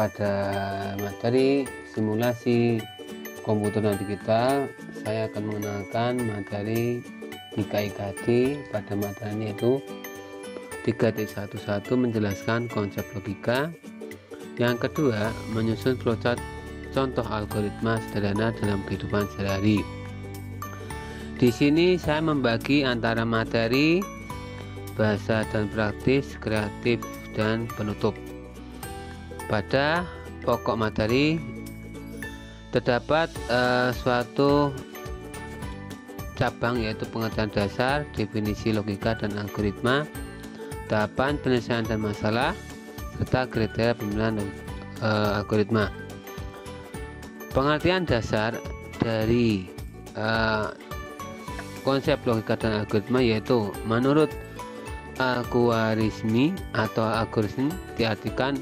pada materi simulasi komputer nanti saya akan mengenalkan materi 3IKT. Pada materi ini yaitu 3.11 menjelaskan konsep logika. Yang kedua, menyusun flowchart contoh algoritma sederhana dalam kehidupan sehari-hari. Di sini saya membagi antara materi, bahasa dan praktis, kreatif dan penutup. Pada pokok materi terdapat suatu cabang, yaitu pengertian dasar, definisi logika dan algoritma, tahapan penyelesaian dan masalah, serta kriteria pemilihan algoritma. Pengertian dasar dari konsep logika dan algoritma yaitu menurut algoritmi atau algoritma diartikan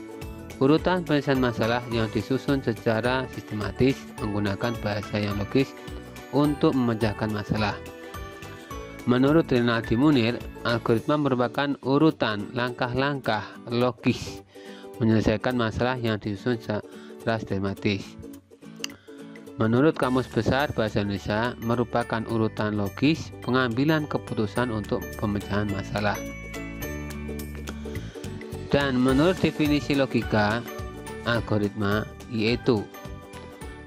urutan penyelesaian masalah yang disusun secara sistematis menggunakan bahasa yang logis untuk memecahkan masalah. Menurut Rinaldi Munir, algoritma merupakan urutan langkah-langkah logis menyelesaikan masalah yang disusun secara sistematis. Menurut Kamus Besar Bahasa Indonesia, merupakan urutan logis pengambilan keputusan untuk pemecahan masalah. Dan menurut definisi logika algoritma, yaitu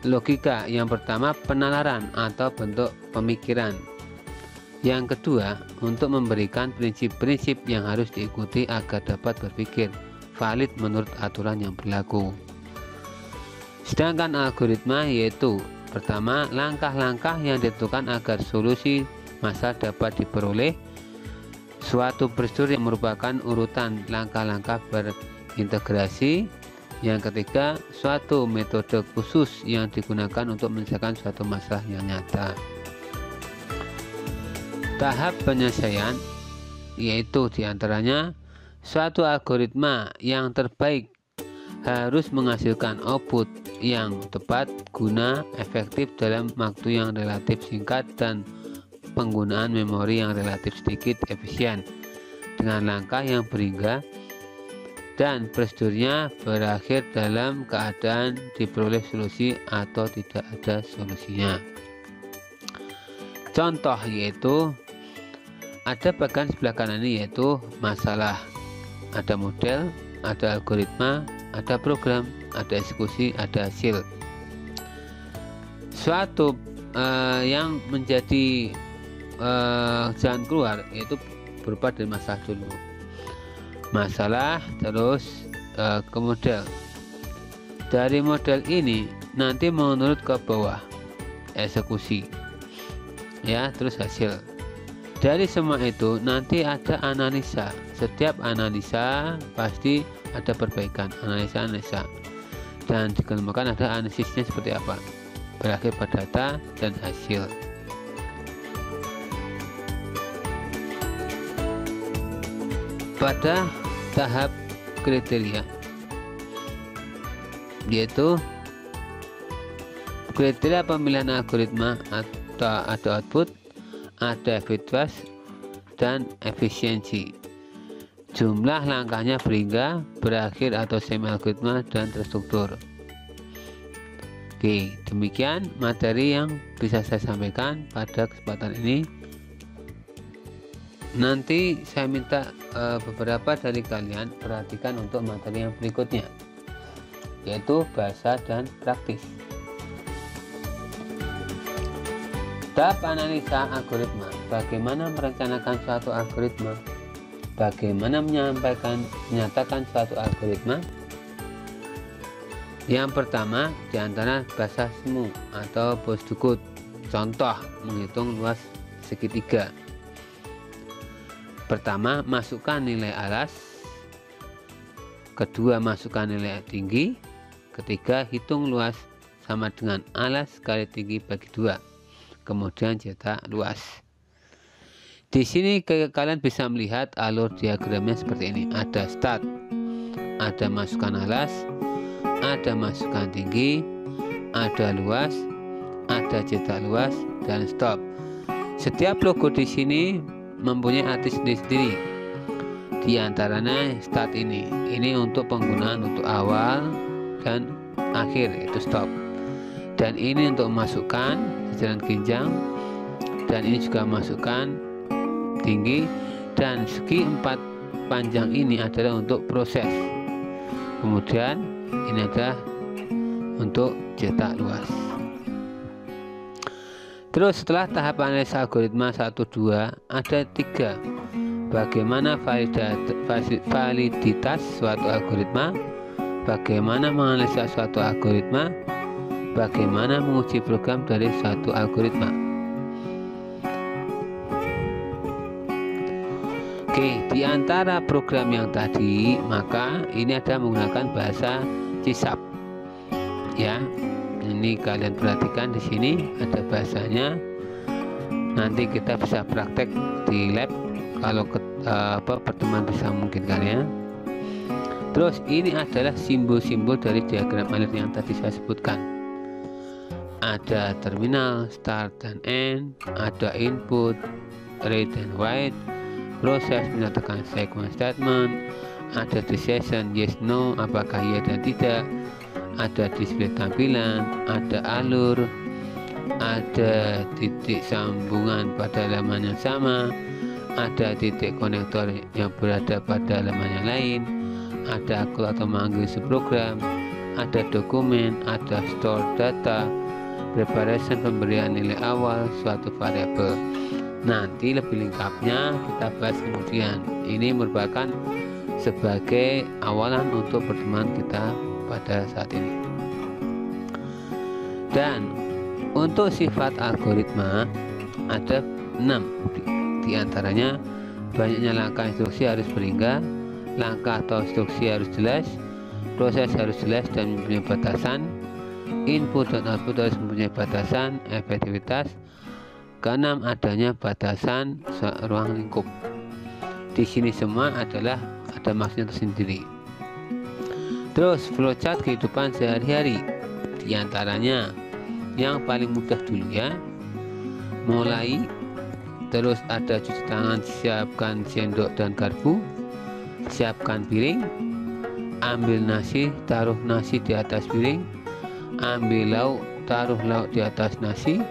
logika yang pertama penalaran atau bentuk pemikiran. Yang kedua, untuk memberikan prinsip-prinsip yang harus diikuti agar dapat berpikir valid menurut aturan yang berlaku. Sedangkan algoritma yaitu pertama, langkah-langkah yang ditentukan agar solusi masalah dapat diperoleh. Suatu prosedur yang merupakan urutan langkah-langkah berintegrasi. Yang ketiga, suatu metode khusus yang digunakan untuk menyelesaikan suatu masalah yang nyata. Tahap penyelesaian yaitu diantaranya suatu algoritma yang terbaik harus menghasilkan output yang tepat, guna, efektif dalam waktu yang relatif singkat, dan penggunaan memori yang relatif sedikit, efisien, dengan langkah yang berhingga, dan prosedurnya berakhir dalam keadaan diperoleh solusi atau tidak ada solusinya. Contoh yaitu ada bagian sebelah kanan ini yaitu masalah, ada model, ada algoritma, ada program, ada eksekusi, ada hasil. Suatu yang menjadi jalan keluar yaitu berupa dari masalah dulu, masalah terus ke model. Dari model ini nanti menurut ke bawah, eksekusi, ya, terus hasil. Dari semua itu nanti ada analisa. Setiap analisa pasti ada perbaikan, analisa, dan dikembangkan ada analisisnya seperti apa, berakhir pada data dan hasil. Pada tahap kriteria yaitu kriteria pemilihan algoritma, atau ada output, ada efektivitas dan efisiensi. Jumlah langkahnya berhingga, berakhir atau semi algoritma, dan terstruktur. Oke, demikian materi yang bisa saya sampaikan pada kesempatan ini. Nanti saya minta beberapa dari kalian perhatikan untuk materi yang berikutnya, yaitu bahasa dan praktis. Tahap analisa algoritma. Bagaimana merencanakan suatu algoritma? Bagaimana menyatakan suatu algoritma? Yang pertama, diantara bahasa semu atau bosdukut. Contoh, menghitung luas segitiga. Pertama, masukkan nilai alas. Kedua, masukkan nilai tinggi. Ketiga, hitung luas sama dengan alas kali tinggi bagi 2. Kemudian cetak luas. Di sini kalian bisa melihat alur diagramnya seperti ini. Ada start, ada masukan alas, ada masukan tinggi, ada luas, ada cetak luas, dan stop. Setiap logo di sini mempunyai arti sendiri-sendiri. Di antaranya start ini untuk penggunaan untuk awal, dan akhir, yaitu stop. Dan ini untuk memasukkan jalan ginjang, dan ini juga masukkan tinggi, dan segi 4 panjang ini adalah untuk proses. Kemudian ini adalah untuk cetak luas. Terus setelah tahap analisa algoritma 1-2 ada 3. Bagaimana validitas suatu algoritma, bagaimana menganalisa suatu algoritma, bagaimana menguji program dari suatu algoritma. Oke, di antara program yang tadi, maka ini ada menggunakan bahasa C#. Ya, ini kalian perhatikan di sini ada bahasanya. Nanti kita bisa praktek di lab kalau pertemuan bisa memungkinkan ya. Terus ini adalah simbol-simbol dari diagram alir yang tadi saya sebutkan. Ada terminal, start dan end, ada input, read dan write, proses menyatakan sequence statement, ada decision yes no, apakah iya dan tidak, ada display tampilan, ada alur, ada titik sambungan pada halaman yang sama, ada titik konektor yang berada pada halaman yang lain, ada call atau manggil subprogram, ada dokumen, ada store data, preparation pemberian nilai awal suatu variabel. Nanti lebih lengkapnya kita bahas kemudian. Ini merupakan sebagai awalan untuk pertemuan kita pada saat ini. Dan untuk sifat algoritma ada 6. Di antaranya banyaknya langkah instruksi harus berhingga, langkah atau instruksi harus jelas, proses harus jelas dan mempunyai batasan, input dan output harus mempunyai batasan, efektivitas. Keenam, adanya batasan ruang lingkup. Di sini semua adalah ada maksudnya tersendiri. Terus flowchart kehidupan sehari-hari. Di antaranya yang paling mudah dulu ya. Mulai, terus ada cuci tangan, siapkan sendok dan garpu, siapkan piring, ambil nasi, taruh nasi di atas piring, ambil lauk, taruh lauk di atas nasi,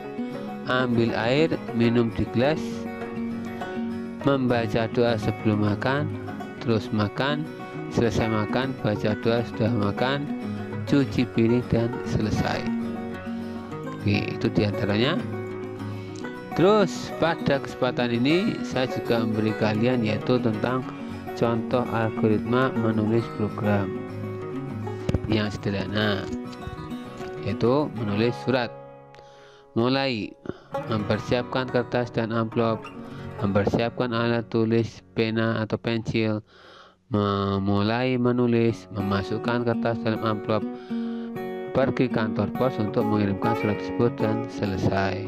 ambil air, minum di gelas, membaca doa sebelum makan, terus makan, selesai makan, baca doa sudah makan, cuci piring dan selesai. Oke, itu diantaranya. Terus pada kesempatan ini saya juga memberi kalian yaitu tentang contoh algoritma menulis program yang sederhana, yaitu menulis surat. Mulai mempersiapkan kertas dan amplop, mempersiapkan alat tulis pena atau pensil, memulai menulis, memasukkan kertas dalam amplop, pergi kantor pos untuk mengirimkan surat tersebut dan selesai.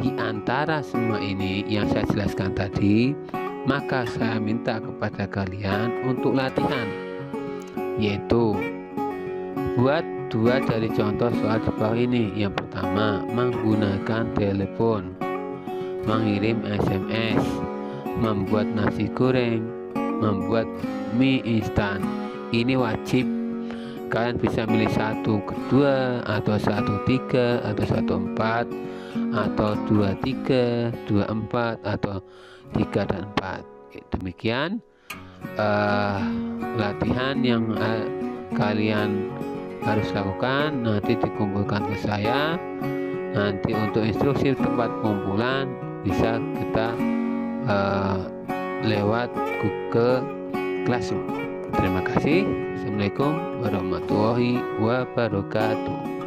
Di antara semua ini yang saya jelaskan tadi, maka saya minta kepada kalian untuk latihan, yaitu buat 2 dari contoh soal di bawah ini. Yang pertama, menggunakan telepon, mengirim SMS, membuat nasi goreng, membuat mie instan. Ini wajib. Kalian bisa milih 1, 2, atau 1, 3, atau 1, 4, atau 2, 3, 2, 4, atau 3 dan 4. Demikian latihan yang kalian harus lakukan. Nanti dikumpulkan ke saya. Nanti untuk instruksi tempat pengumpulan bisa kita lewat Google Classroom. Terima kasih. Assalamualaikum warahmatullahi wabarakatuh.